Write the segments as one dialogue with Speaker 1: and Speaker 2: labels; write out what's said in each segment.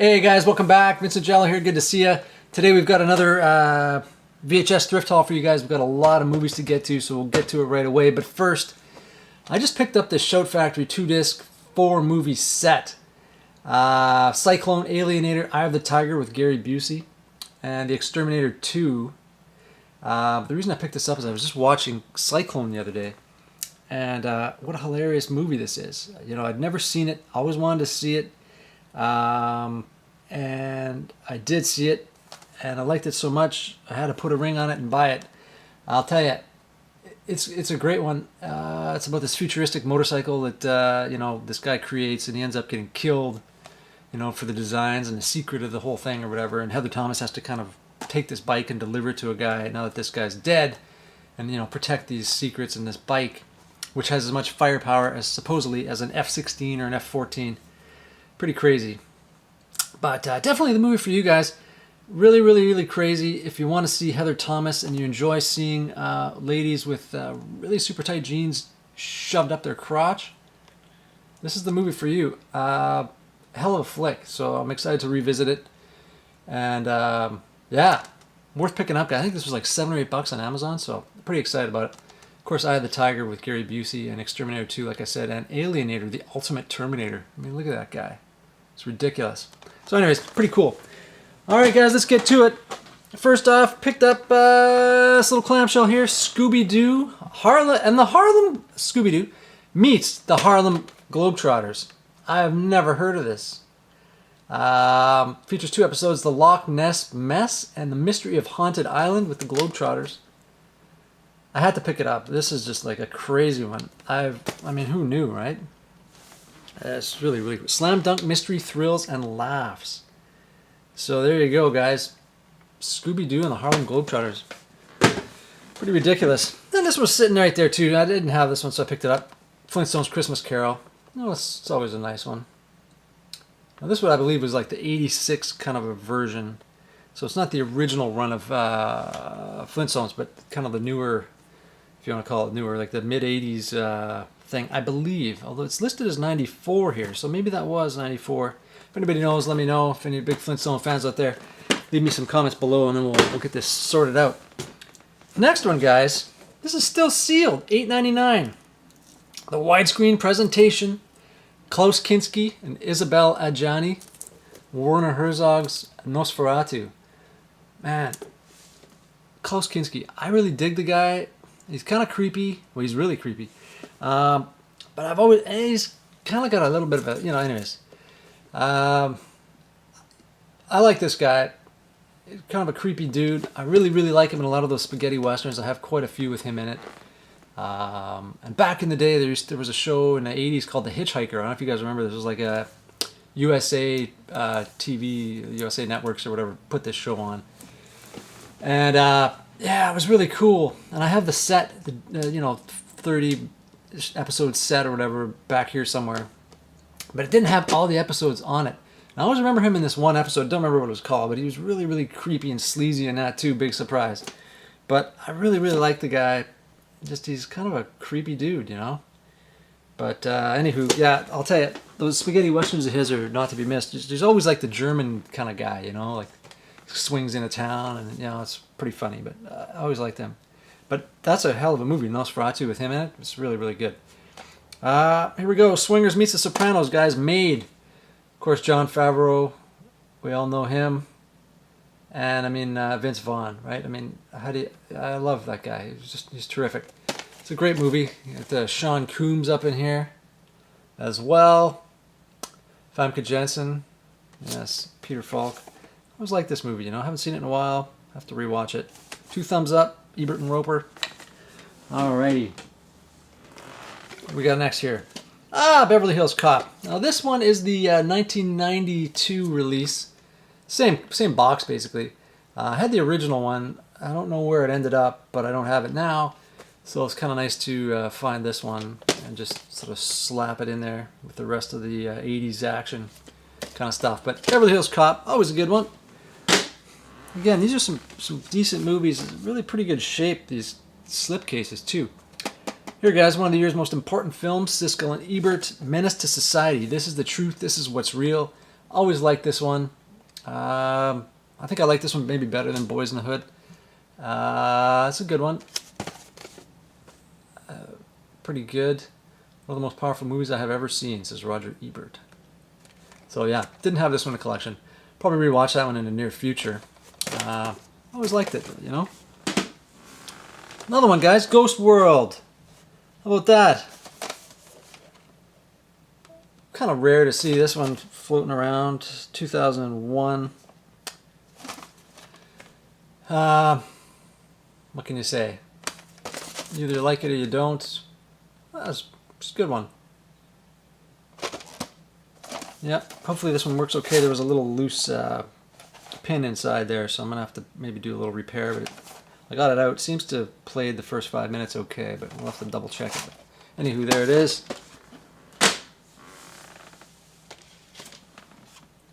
Speaker 1: Hey guys, welcome back. Vincent Giallo here. Good to see you. Today we've got another VHS thrift haul for you guys. We've got a lot of movies to get to, so we'll get to it right away. But first, I just picked up this Shout Factory 2-disc 4-movie set. Cyclone, Alienator, Eye of the Tiger with Gary Busey, and The Exterminator 2. The reason I picked this up is I was just watching Cyclone the other day. And what a hilarious movie this is. You know, I'd never seen it. Always wanted to see it. And I did see it, and I liked it so much I had to put a ring on it and buy it. I'll tell you, it's a great one. It's about this futuristic motorcycle that you know, this guy creates, and he ends up getting killed, you know, for the designs and the secret of the whole thing or whatever. And Heather Thomas has to kind of take this bike and deliver it to a guy now that this guy's dead, and you know, protect these secrets in this bike, which has as much firepower as supposedly as an F-16 or an F-14. Pretty crazy. But definitely the movie for you guys. Really, really, really crazy. If you want to see Heather Thomas and you enjoy seeing ladies with really super tight jeans shoved up their crotch, this is the movie for you. Hell of a flick. So I'm excited to revisit it. And yeah, worth picking up. I think this was like $7 or $8 on Amazon, so I'm pretty excited about it. Of course, Eye of the Tiger with Gary Busey, and Exterminator 2, like I said, and Alienator, the ultimate Terminator. I mean, look at that guy. It's ridiculous. So anyways, pretty cool. All right, guys, let's get to it. First off, picked up this little clamshell here, ScoobyDoo, and the Harlem ScoobyDoo meets the Harlem Globetrotters. I have never heard of this. Features 2 episodes, The Loch Ness Mess and The Mystery of Haunted Island with the Globetrotters. I had to pick it up. This is just like a crazy one. I mean, who knew, right? It's really, really good. Slam dunk mystery, thrills, and laughs. So there you go, guys. Scooby-Doo and the Harlem Globetrotters. Pretty ridiculous. And this was sitting right there, too. I didn't have this one, so I picked it up. Flintstones Christmas Carol. Oh, it's always a nice one. Now, this one, I believe, was like the 86 kind of a version. So it's not the original run of Flintstones, but kind of the newer, if you want to call it newer, like the mid-80s thing, I believe. Although it's listed as 94 here, so maybe that was 94. If anybody knows, let me know. If any big Flintstone fans out there, leave me some comments below, and then we'll get this sorted out. Next one, guys. This is still sealed, $8.99. The widescreen presentation, Klaus Kinski and Isabelle Adjani, Werner Herzog's Nosferatu. Man, Klaus Kinski, I really dig the guy. He's kind of creepy. Well, he's really creepy. But he's kind of got a little bit of a, you know, anyways. I like this guy. He's kind of a creepy dude. I really, really like him in a lot of those spaghetti westerns. I have quite a few with him in it. And back in the day, there was a show in the 80s called The Hitchhiker. I don't know if you guys remember. This was like a USA TV, USA Networks or whatever, put this show on. And yeah, it was really cool. And I have the set, you know, 30 episode set or whatever back here somewhere. But it didn't have all the episodes on it. And I always remember him in this one episode. Don't remember what it was called, but he was really, really creepy and sleazy in that too. Big surprise. But I really, really like the guy. Just he's kind of a creepy dude, you know. But anywho, yeah, I'll tell you, those spaghetti westerns of his are not to be missed. There's always like the German kind of guy, you know, like swings into town, and you know, it's pretty funny. But I always liked him. But that's a hell of a movie, Nosferatu, with him in it. It's really, really good. Here we go. Swingers meets The Sopranos, guys. Made. Of course, Jon Favreau. We all know him. And, I mean, Vince Vaughn, right? I mean, I love that guy. He's terrific. It's a great movie. You got Sean Combs up in here as well. Famke Janssen. Yes, Peter Falk. I always like this movie, you know. I haven't seen it in a while. I have to rewatch it. 2 thumbs up. Ebert and Roper. Alrighty. What we got next here? Beverly Hills Cop. Now this one is the 1992 release. Same box basically. I had the original one. I don't know where it ended up, but I don't have it now. So it's kind of nice to find this one and just sort of slap it in there with the rest of the 80s action kind of stuff. But Beverly Hills Cop, always a good one. Again, these are some decent movies. Really pretty good shape, these slipcases too. Here, guys, one of the year's most important films, Siskel and Ebert, Menace to Society. This is the truth. This is what's real. Always liked this one. I think I like this one maybe better than Boys in the Hood. It's a good one. Pretty good. One of the most powerful movies I have ever seen, says Roger Ebert. So yeah, didn't have this one in the collection. Probably rewatch that one in the near future. Always liked it, you know. Another one, guys, Ghost World. How about that? Kind of rare to see this one floating around. 2001. What can you say? You either like it or you don't. It's a good one. Yep. Hopefully this one works okay. There was a little loose pin inside there, so I'm gonna have to maybe do a little repair. But I got it out. It seems to have played the first 5 minutes okay, but we'll have to double check it. But anywho, there it is.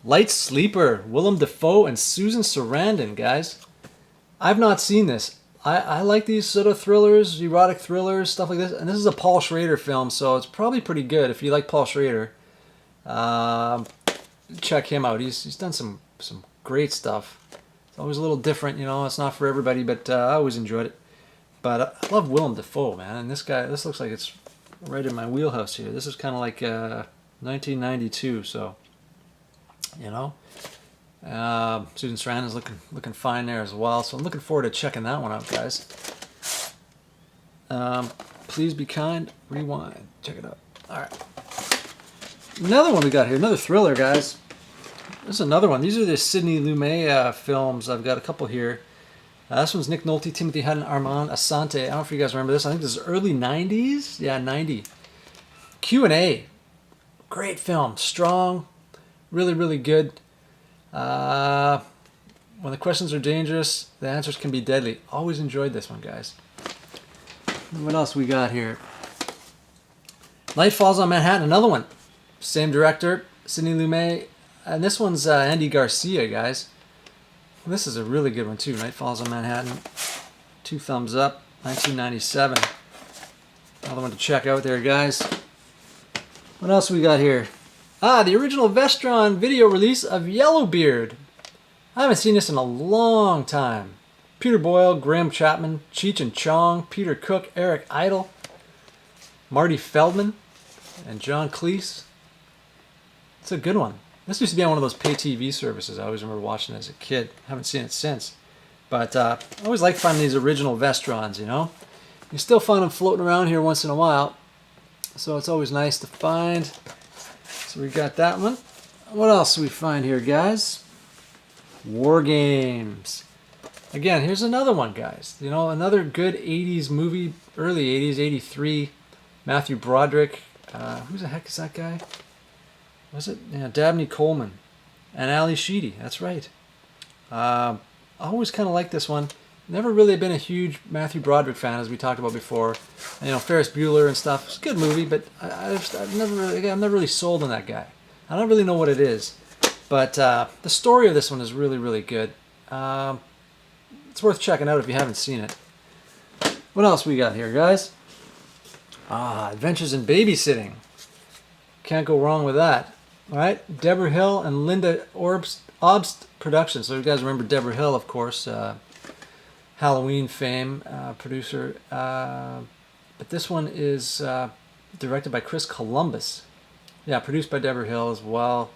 Speaker 1: Light Sleeper, Willem Dafoe and Susan Sarandon, guys. I've not seen this. I like these sort of thrillers, erotic thrillers, stuff like this. And this is a Paul Schrader film, so it's probably pretty good if you like Paul Schrader. Check him out. He's done some great stuff. It's always a little different, you know. It's not for everybody, but I always enjoyed it. But I love Willem Dafoe, man. And this guy, this looks like it's right in my wheelhouse here. This is kind of like 1992, so you know. Susan Sarandon's looking fine there as well, so I'm looking forward to checking that one out, guys. Please Be Kind, Rewind, check it out. All right, another one we got here, another thriller, guys. This is another one. These are the Sidney Lumet films. I've got a couple here. This one's Nick Nolte, Timothy Hutton, Armand Assante. I don't know if you guys remember this. I think this is early 90s. Yeah, 90. Q&A. Great film. Strong. Really, really good. When the questions are dangerous, the answers can be deadly. Always enjoyed this one, guys. And what else we got here? Night Falls on Manhattan, another one. Same director, Sidney Lumet. And this one's Andy Garcia, guys. This is a really good one, too. Night Falls on Manhattan. 2 thumbs up. 1997. Another one to check out there, guys. What else we got here? The original Vestron video release of Yellowbeard. I haven't seen this in a long time. Peter Boyle, Graham Chapman, Cheech and Chong, Peter Cook, Eric Idle, Marty Feldman, and John Cleese. It's a good one. This used to be on one of those pay TV services. I always remember watching it as a kid. Haven't seen it since. But I always like finding these original Vestrons, you know. You still find them floating around here once in a while. So it's always nice to find. So we got that one. What else do we find here, guys? Wargames. Again, here's another one, guys. You know, another good 80s movie, early 80s, 83. Matthew Broderick. Who the heck is that guy? Was it? Yeah, Dabney Coleman. And Ali Sheedy. That's right. I always kind of liked this one. Never really been a huge Matthew Broderick fan, as we talked about before. You know, Ferris Bueller and stuff. It's a good movie, but I'm never really sold on that guy. I don't really know what it is. But the story of this one is really, really good. It's worth checking out if you haven't seen it. What else we got here, guys? Adventures in Babysitting. Can't go wrong with that. All right, Deborah Hill and Linda Obst Productions. So you guys remember Deborah Hill, of course. Halloween fame, producer. But this one is directed by Chris Columbus. Yeah, produced by Deborah Hill as well.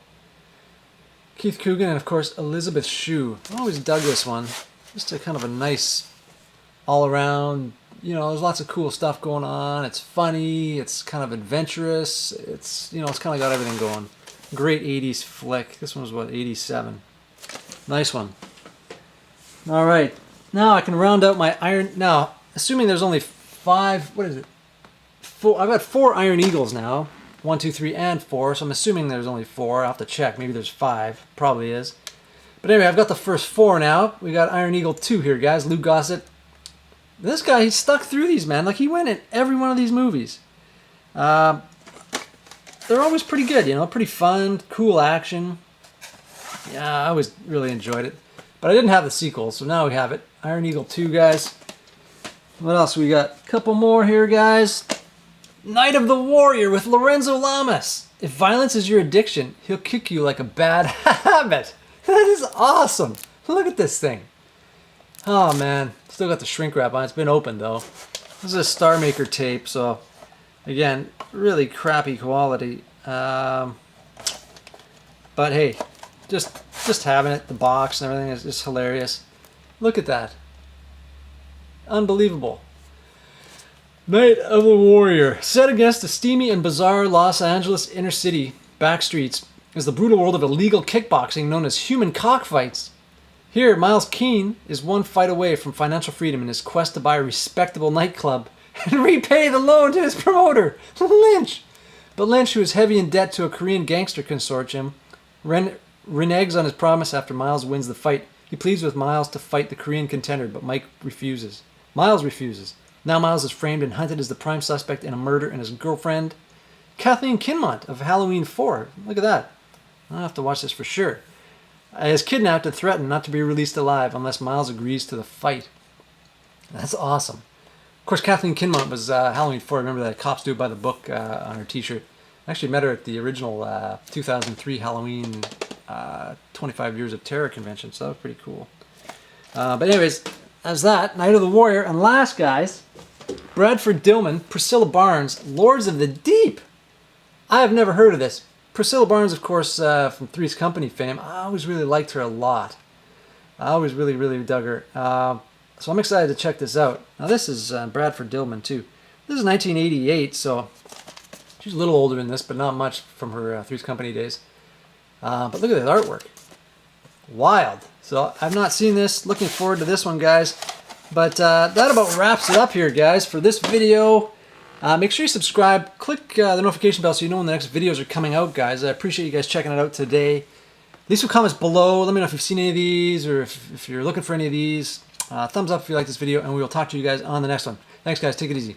Speaker 1: Keith Coogan and, of course, Elizabeth Shue. I always dug this one. Just a kind of a nice all-around, you know, there's lots of cool stuff going on. It's funny. It's kind of adventurous. It's, you know, it's kind of got everything going. Great 80s flick. This one was, what, 87. Nice one. All right. Now I can round out my Iron... Now, assuming there's only 5... What is it? 4. I've got 4 Iron Eagles now. 1, 2, 3, and 4. So I'm assuming there's only 4. I'll have to check. Maybe there's 5. Probably is. But anyway, I've got the first 4 now. We got Iron Eagle 2 here, guys. Lou Gossett. This guy, he stuck through these, man. Like, he went in every one of these movies. They're always pretty good, you know. Pretty fun, cool action. Yeah, I always really enjoyed it. But I didn't have the sequel, so now we have it. Iron Eagle 2, guys. What else we got? A couple more here, guys. Night of the Warrior with Lorenzo Lamas. If violence is your addiction, he'll kick you like a bad habit. That is awesome. Look at this thing. Oh man, still got the shrink wrap on. It's been opened though. This is a Star Maker tape, so again, really crappy quality. But hey, just having it, the box and everything is just hilarious. Look at that. Unbelievable. Night of the Warrior. Set against the steamy and bizarre Los Angeles inner city backstreets is the brutal world of illegal kickboxing known as human cockfights. Here, Miles Keene is one fight away from financial freedom in his quest to buy a respectable nightclub and repay the loan to his promoter, Lynch. But Lynch, who is heavy in debt to a Korean gangster consortium, reneges on his promise after Miles wins the fight. He pleads with Miles to fight the Korean contender, but Mike refuses. Miles refuses. Now Miles is framed and hunted as the prime suspect in a murder, and his girlfriend, Kathleen Kinmont of Halloween 4. Look at that. I'll have to watch this for sure. Is kidnapped and threatened not to be released alive unless Miles agrees to the fight. That's awesome. Of course, Kathleen Kinmont was Halloween 4. I remember that. Cops Do It by the Book on her t-shirt. I actually met her at the original 2003 Halloween 25 Years of Terror convention, so that was pretty cool. But anyways, that's that. Night of the Warrior. And last, guys, Bradford Dillman, Priscilla Barnes, Lords of the Deep. I have never heard of this. Priscilla Barnes, of course, from Three's Company fame. I always really liked her a lot. I always really, really dug her. So I'm excited to check this out. Now this is Bradford Dillman too. This is 1988, so she's a little older than this, but not much from her Three's Company days. But look at this artwork. Wild. So I've not seen this. Looking forward to this one, guys. But that about wraps it up here, guys, for this video. Make sure you subscribe. Click the notification bell so you know when the next videos are coming out, guys. I appreciate you guys checking it out today. Leave some comments below. Let me know if you've seen any of these or if you're looking for any of these. Thumbs up if you like this video, and we will talk to you guys on the next one. Thanks, guys. Take it easy.